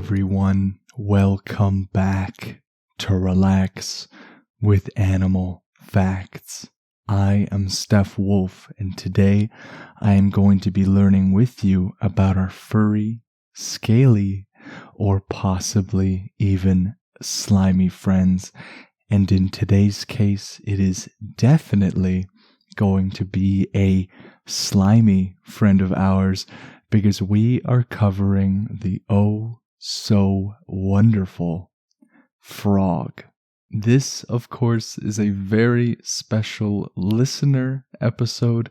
everyone. Welcome back to Relax with Animal Facts. I am Steph Wolf, and today I am going to be learning with you about our furry, scaly, or possibly even slimy friends. And in today's case, it is definitely going to be a slimy friend of ours, because we are covering the so wonderful frog. This, of course, is a very special listener episode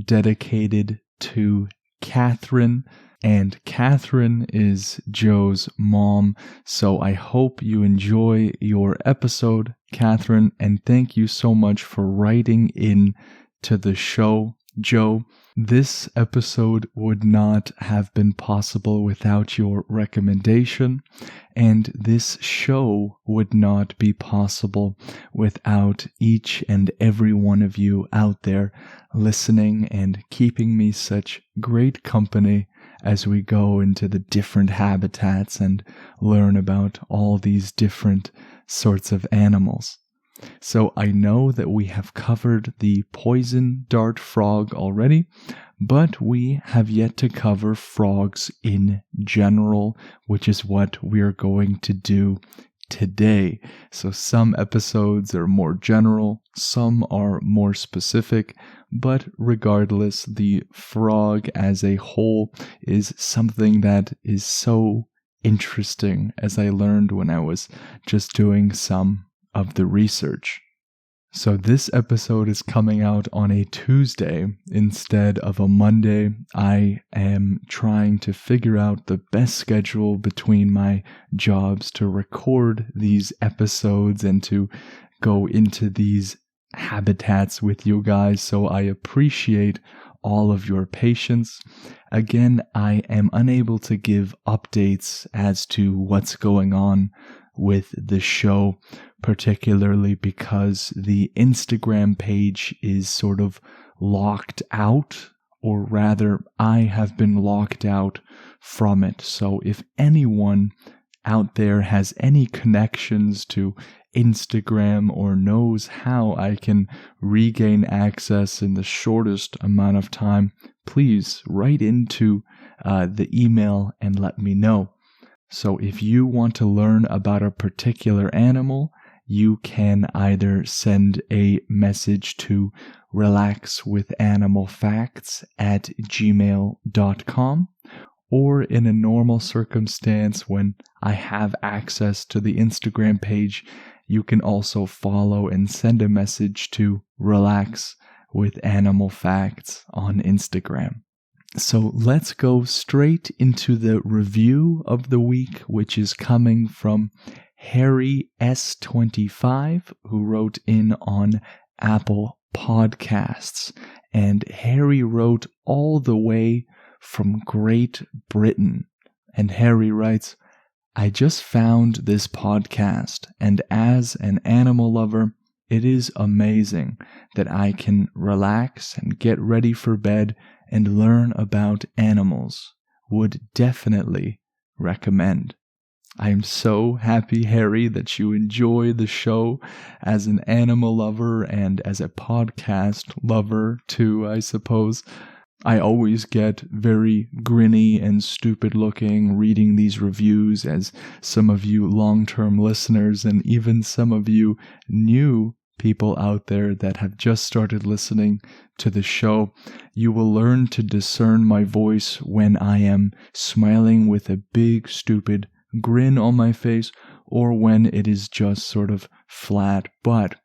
dedicated to Catherine, and Catherine is Joe's mom. So I hope you enjoy your episode, Catherine, and thank you so much for writing in to the show, Joe. This episode would not have been possible without your recommendation, and this show would not be possible without each and every one of you out there listening and keeping me such great company as we go into the different habitats and learn about all these different sorts of animals. So I know that we have covered the poison dart frog already, but we have yet to cover frogs in general, which is what we're going to do today. So some episodes are more general, some are more specific, but regardless, the frog as a whole is something that is so interesting, as I learned when I was just doing some of the research. So this episode is coming out on a Tuesday instead of a Monday. I am trying to figure out the best schedule between my jobs to record these episodes and to go into these habitats with you guys. So I appreciate all of your patience. Again, I am unable to give updates as to what's going on with the show, particularly because the Instagram page is sort of locked out, or rather, I have been locked out from it. So if anyone out there has any connections to Instagram or knows how I can regain access in the shortest amount of time, please write into the email and let me know. So if you want to learn about a particular animal, you can either send a message to relaxwithanimalfacts@gmail.com, or in a normal circumstance when I have access to the Instagram page, you can also follow and send a message to relaxwithanimalfacts on Instagram. So let's go straight into the review of the week, which is coming from Harry S25, who wrote in on Apple Podcasts. And Harry wrote all the way from Great Britain. And Harry writes, "I just found this podcast, and as an animal lover, it is amazing that I can relax and get ready for bed and learn about animals. Would definitely recommend." I am so happy, Harry, that you enjoy the show as an animal lover and as a podcast lover too, I suppose. I always get very grinny and stupid looking reading these reviews, as some of you long-term listeners and even some of you new people out there that have just started listening to the show, you will learn to discern my voice when I am smiling with a big stupid grin on my face or when it is just sort of flat, but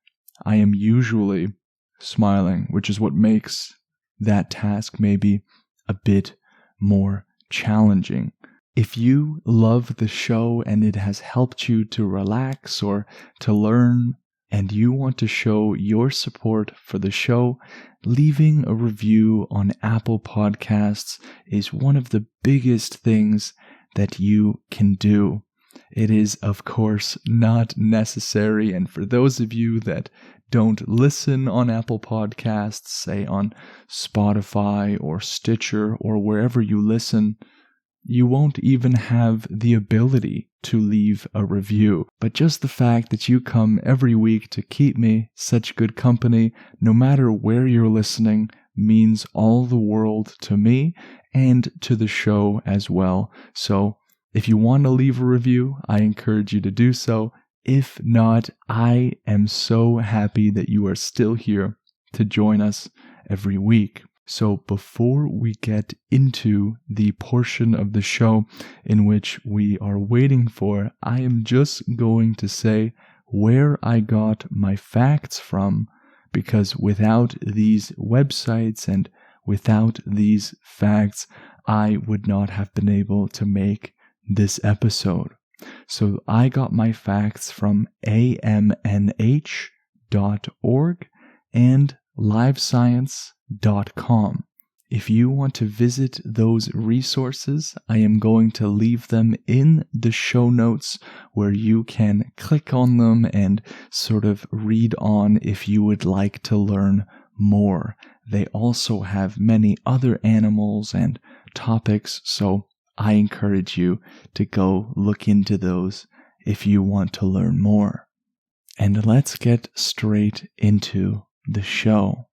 I am usually smiling, which is what makes that task maybe a bit more challenging. If you love the show and it has helped you to relax or to learn, and you want to show your support for the show, leaving a review on Apple Podcasts is one of the biggest things that you can do. It is, of course, not necessary, and for those of you that don't listen on Apple Podcasts, say on Spotify or Stitcher or wherever you listen, you won't even have the ability to leave a review. But just the fact that you come every week to keep me such good company, no matter where you're listening, means all the world to me and to the show as well. So if you want to leave a review, I encourage you to do so. If not, I am so happy that you are still here to join us every week. So before we get into the portion of the show in which we are waiting for, I am just going to say where I got my facts from, because without these websites and without these facts, I would not have been able to make this episode. So I got my facts from amnh.org and livescience.com. If you want to visit those resources, I am going to leave them in the show notes where you can click on them and sort of read on if you would like to learn more. They also have many other animals and topics, so I encourage you to go look into those if you want to learn more. And let's get straight into the show.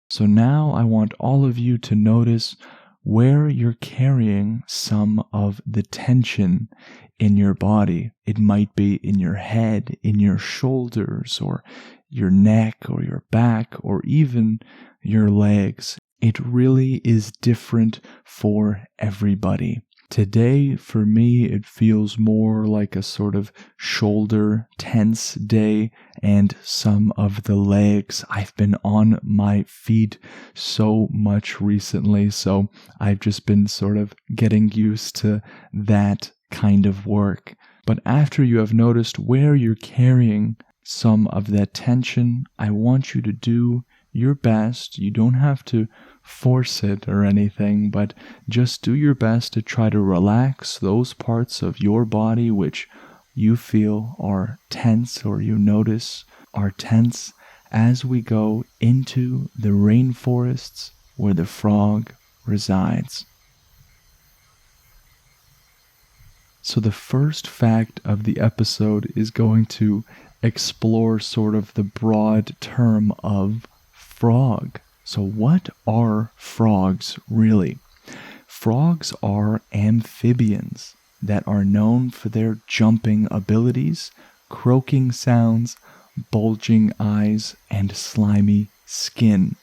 So now I want all of you to notice where you're carrying some of the tension in your body. It might be in your head, in your shoulders, or your neck, or your back, or even your legs. It really is different for everybody. Today, for me, it feels more like a sort of shoulder tense day, and some of the legs. I've been on my feet so much recently, so I've just been sort of getting used to that kind of work. But after you have noticed where you're carrying some of that tension, I want you to do your best. You don't have to force it or anything, but just do your best to try to relax those parts of your body which you feel are tense or you notice are tense as we go into the rainforests where the frog resides. So the first fact of the episode is going to explore sort of the broad term of frog. So what are frogs really? Frogs are amphibians that are known for their jumping abilities, croaking sounds, bulging eyes, and slimy skin.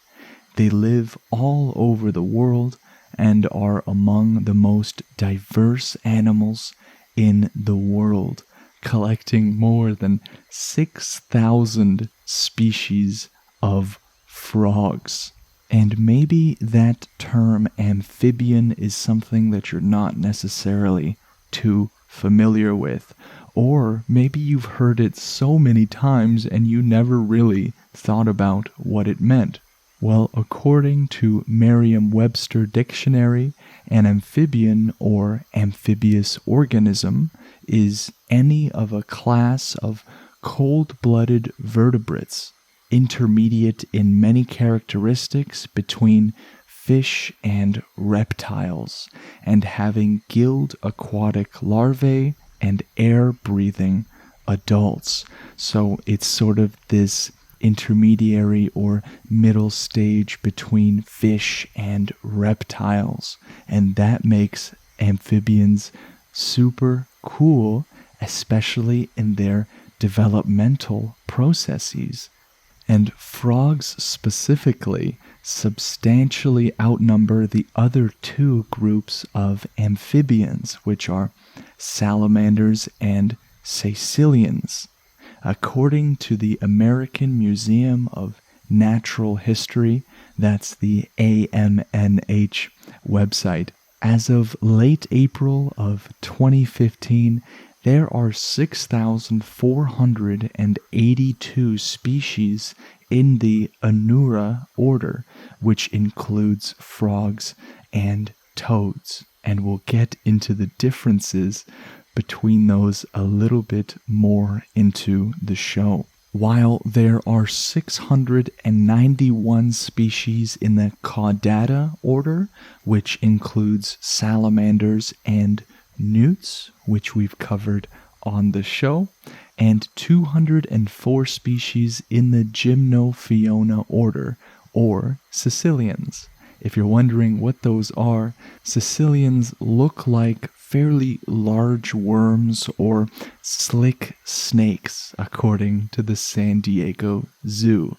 They live all over the world and are among the most diverse animals in the world, collecting more than 6,000 species of frogs. And maybe that term amphibian is something that you're not necessarily too familiar with, or maybe you've heard it so many times and you never really thought about what it meant. Well, according to Merriam-Webster Dictionary, an amphibian or amphibious organism is any of a class of cold-blooded vertebrates, intermediate in many characteristics between fish and reptiles, and having gilled aquatic larvae and air-breathing adults. So it's sort of this intermediary or middle stage between fish and reptiles, and that makes amphibians super cool, especially in their developmental processes. And frogs specifically substantially outnumber the other two groups of amphibians, which are salamanders and caecilians. According to the American Museum of Natural History, that's the AMNH website, as of late April of 2015, there are 6,482 species in the Anura order, which includes frogs and toads. And we'll get into the differences between those a little bit more into the show. While there are 691 species in the Caudata order, which includes salamanders and newts, which we've covered on the show, and 204 species in the Gymnophiona order, or Sicilians. If you're wondering what those are, Sicilians look like fairly large worms or slick snakes, according to the San Diego Zoo.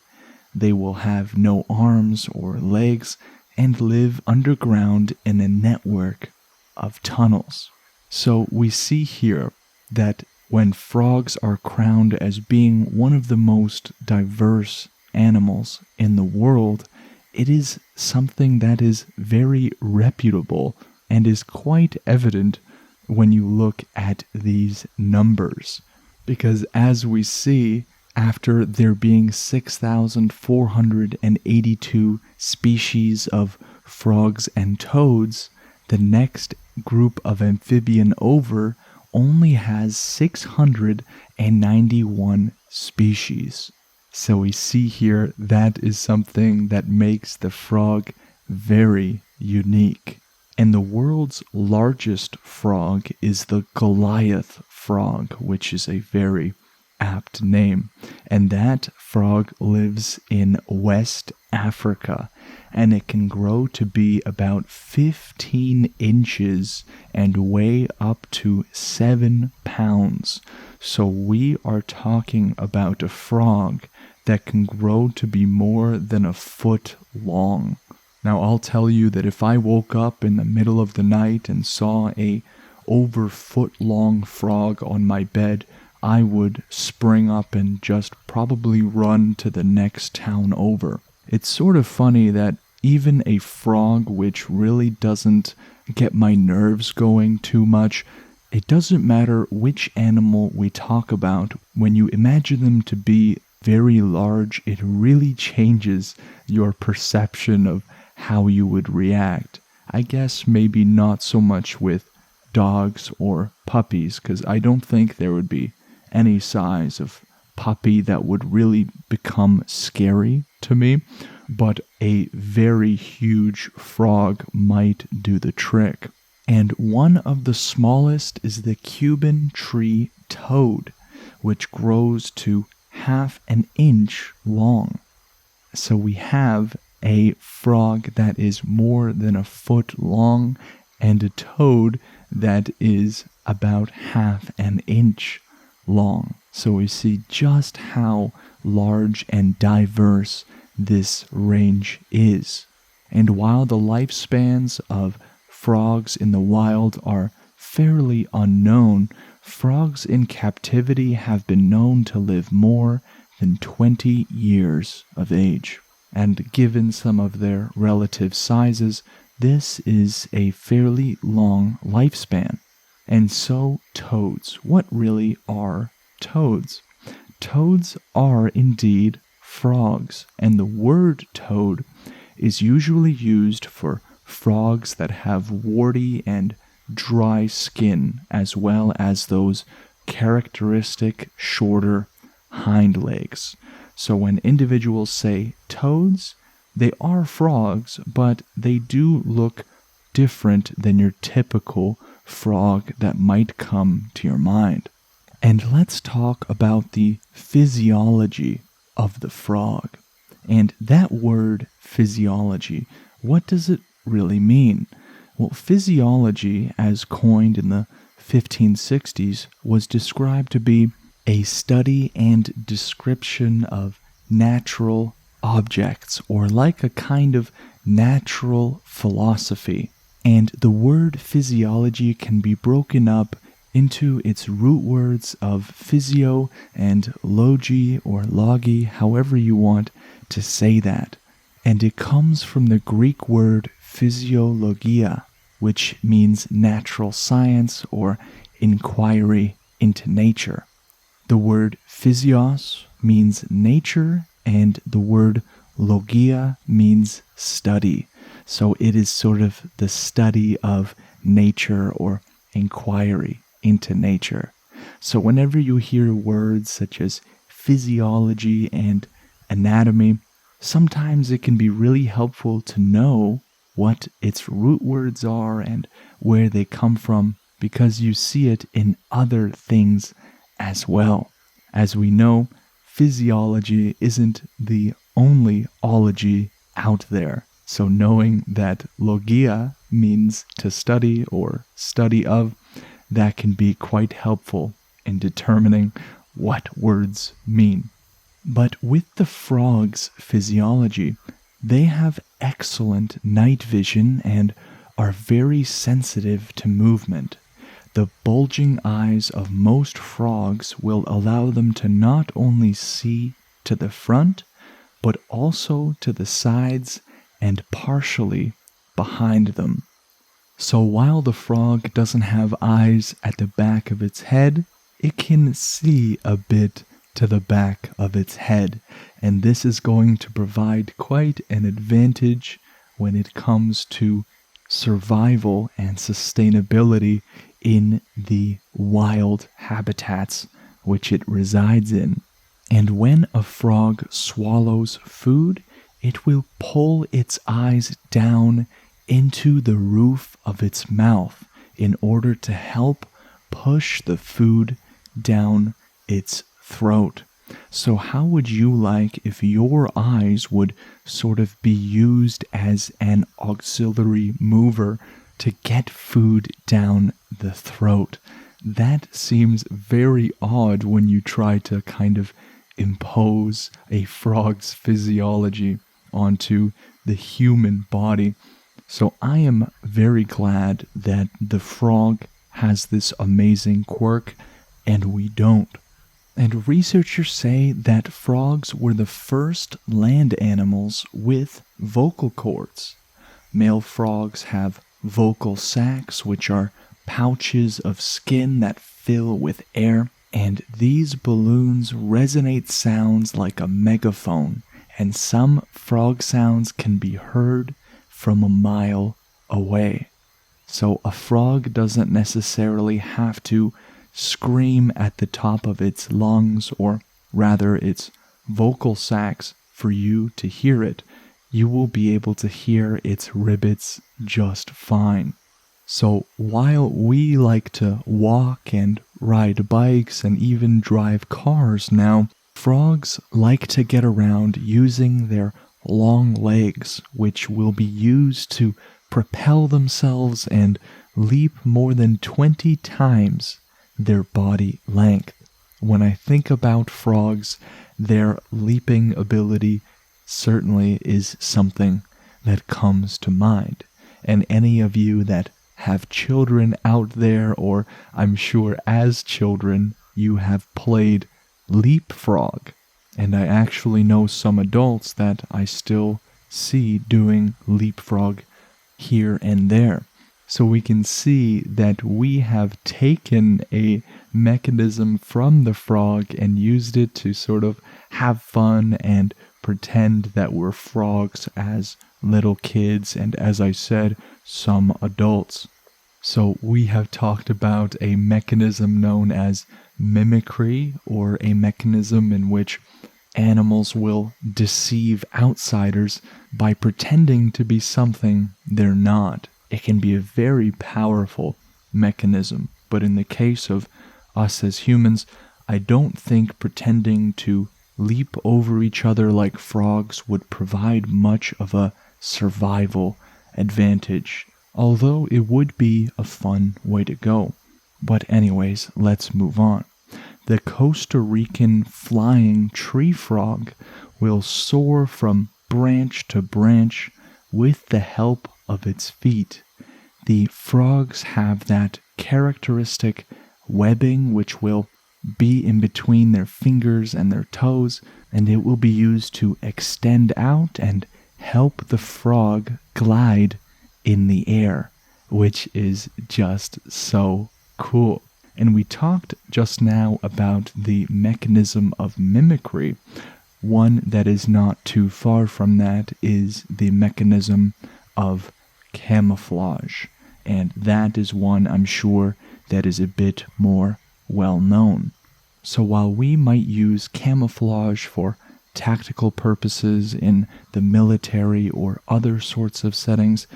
They will have no arms or legs and live underground in a network of tunnels. So we see here that when frogs are crowned as being one of the most diverse animals in the world, it is something that is very reputable and is quite evident when you look at these numbers. Because as we see, after there being 6,482 species of frogs and toads, the next group of amphibian over only has 691 species. So we see here that is something that makes the frog very unique. And the world's largest frog is the Goliath Frog, which is a very apt name. And that frog lives in West Africa, and it can grow to be about 15 inches and weigh up to 7 pounds. So we are talking about a frog that can grow to be more than a foot long. Now, I'll tell you that if I woke up in the middle of the night and saw a over foot-long frog on my bed, I would spring up and just probably run to the next town over. It's sort of funny that even a frog which really doesn't get my nerves going too much, it doesn't matter which animal we talk about, when you imagine them to be very large, it really changes your perception of how you would react. I guess maybe not so much with dogs or puppies, because I don't think there would be any size of puppy that would really become scary to me, but a very huge frog might do the trick. And one of the smallest is the Cuban tree toad, which grows to half an inch long. So we have a frog that is more than a foot long and a toad that is about half an inch long. So we see just how large and diverse this range is. And while the lifespans of frogs in the wild are fairly unknown, frogs in captivity have been known to live more than 20 years of age. And given some of their relative sizes, this is a fairly long lifespan. And so toads. What really are toads? Toads are indeed frogs, and the word toad is usually used for frogs that have warty and dry skin, as well as those characteristic shorter hind legs. So when individuals say toads, they are frogs, but they do look different than your typical frog that might come to your mind. And let's talk about the physiology of the frog. And that word physiology, what does it really mean? Well, physiology, as coined in the 1560s, was described to be a study and description of natural objects, or like a kind of natural philosophy. And the word physiology can be broken up into its root words of physio and logi or logi, however you want to say that. And it comes from the Greek word physiologia, which means natural science or inquiry into nature. The word physios means nature, and the word logia means study. So it is sort of the study of nature or inquiry into nature. So whenever you hear words such as physiology and anatomy, sometimes it can be really helpful to know what its root words are and where they come from, because you see it in other things as well. As we know, physiology isn't the only ology out there. So knowing that logia means to study or study of, that can be quite helpful in determining what words mean. But with the frog's physiology, they have excellent night vision and are very sensitive to movement. The bulging eyes of most frogs will allow them to not only see to the front, but also to the sides and partially behind them. So while the frog doesn't have eyes at the back of its head, it can see a bit to the back of its head, and this is going to provide quite an advantage when it comes to survival and sustainability in the wild habitats which it resides in. And when a frog swallows food, it will pull its eyes down into the roof of its mouth in order to help push the food down its throat. So how would you like if your eyes would sort of be used as an auxiliary mover to get food down the throat? That seems very odd when you try to kind of impose a frog's physiology onto the human body. So I am very glad that the frog has this amazing quirk and we don't. And researchers say that frogs were the first land animals with vocal cords. Male frogs have vocal sacs, which are pouches of skin that fill with air, and these balloons resonate sounds like a megaphone, and some frog sounds can be heard from a mile away. So a frog doesn't necessarily have to scream at the top of its lungs, or rather its vocal sacs, for you to hear it. You will be able to hear its ribbits just fine. So while we like to walk and ride bikes and even drive cars now, frogs like to get around using their long legs, which will be used to propel themselves and leap more than 20 times their body length. When I think about frogs, their leaping ability certainly is something that comes to mind. And any of you that have children out there, or I'm sure as children, you have played leapfrog. And I actually know some adults that I still see doing leapfrog here and there. So we can see that we have taken a mechanism from the frog and used it to sort of have fun and pretend that we're frogs as little kids, and as I said, some adults. So we have talked about a mechanism known as mimicry, or a mechanism in which animals will deceive outsiders by pretending to be something they're not. It can be a very powerful mechanism, but in the case of us as humans, I don't think pretending to leap over each other like frogs would provide much of a survival advantage, although it would be a fun way to go. But anyways, let's move on. The Costa Rican flying tree frog will soar from branch to branch with the help of its feet. The frogs have that characteristic webbing which will be in between their fingers and their toes, and it will be used to extend out and help the frog glide in the air, which is just so cool. And we talked just now about the mechanism of mimicry. One that is not too far from that is the mechanism of camouflage. And that is one I'm sure that is a bit more well known. So while we might use camouflage for tactical purposes in the military or other sorts of settings,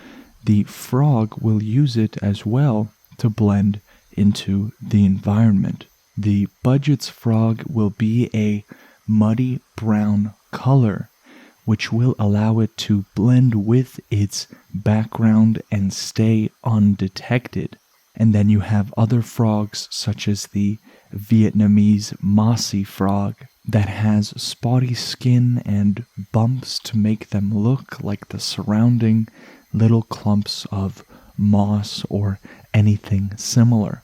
the frog will use it as well to blend into the environment. The budget's frog will be a muddy brown color, which will allow it to blend with its background and stay undetected. And then you have other frogs such as the Vietnamese mossy frog that has spotty skin and bumps to make them look like the surrounding little clumps of moss or anything similar.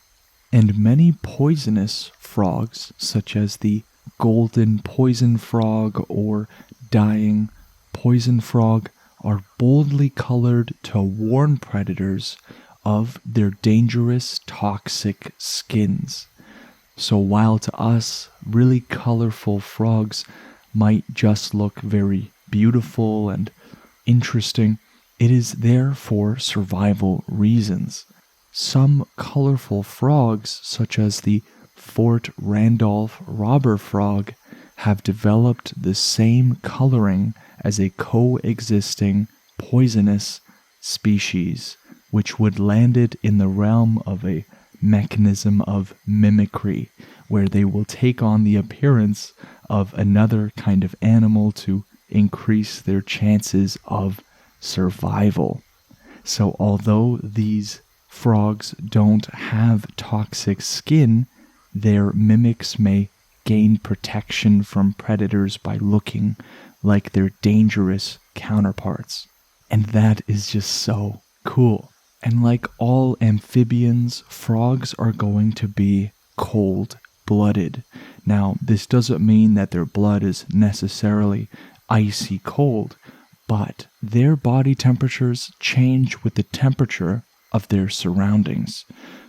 And many poisonous frogs, such as the golden poison frog or dying poison frog, are boldly colored to warn predators of their dangerous toxic skins. So while to us, really colorful frogs might just look very beautiful and interesting, it is there for survival reasons. Some colorful frogs, such as the Fort Randolph robber frog, have developed the same coloring as a coexisting poisonous species, which would land it in the realm of a mechanism of mimicry, where they will take on the appearance of another kind of animal to increase their chances of survival. So although these frogs don't have toxic skin, their mimics may gain protection from predators by looking like their dangerous counterparts. And that is just so cool. And like all amphibians, frogs are going to be cold-blooded. Now, this doesn't mean that their blood is necessarily icy cold, but their body temperatures change with the temperature of their surroundings.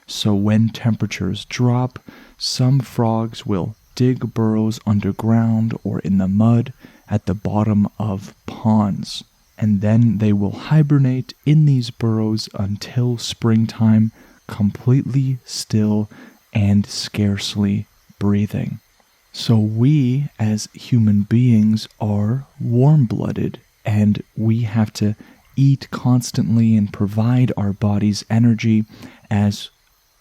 So when temperatures drop, some frogs will dig burrows underground or in the mud at the bottom of ponds, and then they will hibernate in these burrows until springtime, completely still and scarcely breathing. So we, as human beings, are warm-blooded, and we have to eat constantly and provide our body's energy as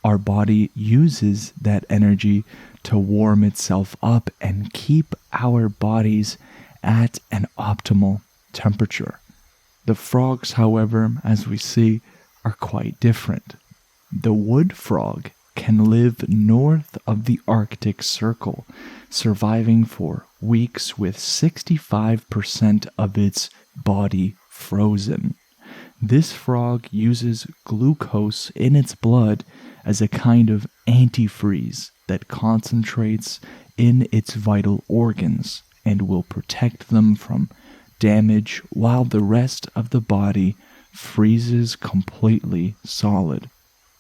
our body uses that energy to warm itself up and keep our bodies at an optimal temperature. The frogs, however, as we see, are quite different. The wood frog can live north of the Arctic Circle, surviving for weeks with 65% of its body frozen. This frog uses glucose in its blood as a kind of antifreeze that concentrates in its vital organs and will protect them from damage while the rest of the body freezes completely solid.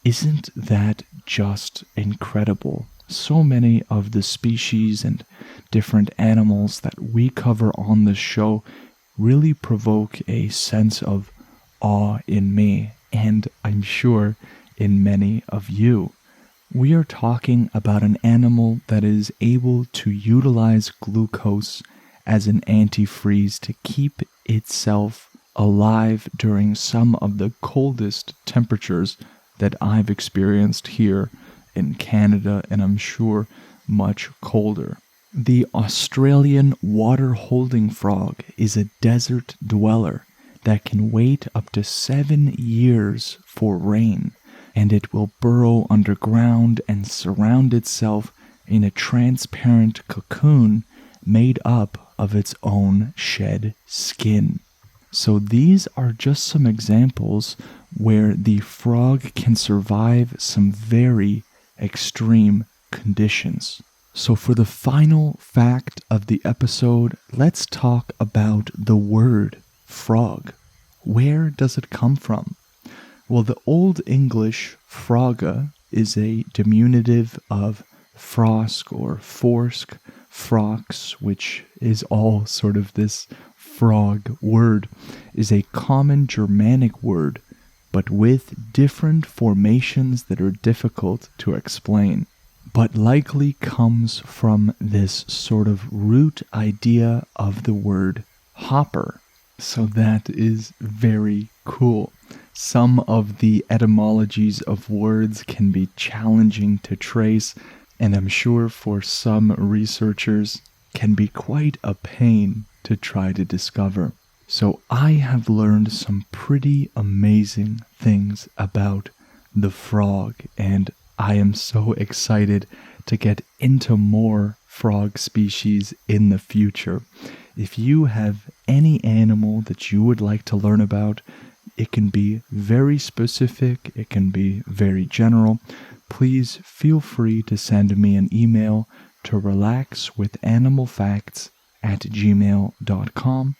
Isn't that just incredible? So many of the species and different animals that we cover on this show really provoke a sense of awe in me, and I'm sure in many of you. We are talking about an animal that is able to utilize glucose as an antifreeze to keep itself alive during some of the coldest temperatures that I've experienced here in Canada, and I'm sure much colder. The Australian water-holding frog is a desert dweller that can wait up to 7 years for rain, and it will burrow underground and surround itself in a transparent cocoon made up of its own shed skin. So these are just some examples where the frog can survive some very extreme conditions. So for the final fact of the episode, let's talk about the word frog. Where does it come from? Well, the Old English froga is a diminutive of frosk or forsk, frox, which is all sort of this frog word, is a common Germanic word, but with different formations that are difficult to explain. but likely comes from this sort of root idea of the word hopper. So that is very cool. Some of the etymologies of words can be challenging to trace, and I'm sure for some researchers can be quite a pain to try to discover. So I have learned some pretty amazing things about the frog, and I am so excited to get into more frog species in the future. If you have any animal that you would like to learn about, it can be very specific, it can be very general, please feel free to send me an email to relaxwithanimalfacts@gmail.com,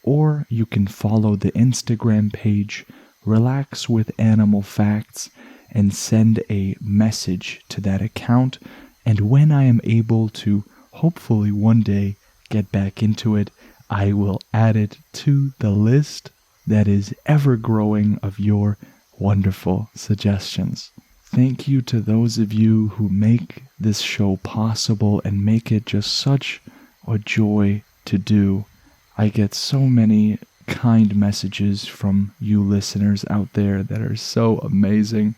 or you can follow the Instagram page Relax with Animal Facts and send a message to that account. And when I am able to, hopefully one day, get back into it, I will add it to the list that is ever growing of your wonderful suggestions. Thank you to those of you who make this show possible and make it just such a joy to do. I get so many kind messages from you listeners out there that are so amazing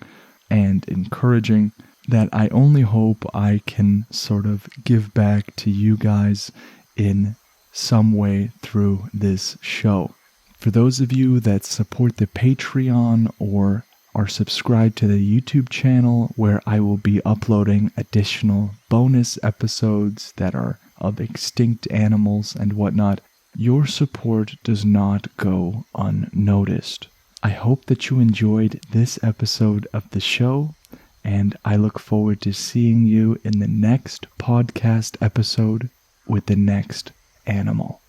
and encouraging that I only hope I can sort of give back to you guys in some way through this show. For those of you that support the Patreon or are subscribed to the YouTube channel, where I will be uploading additional bonus episodes that are of extinct animals and whatnot, your support does not go unnoticed. I hope that you enjoyed this episode of the show, and I look forward to seeing you in the next podcast episode with the next animal.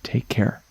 Take care.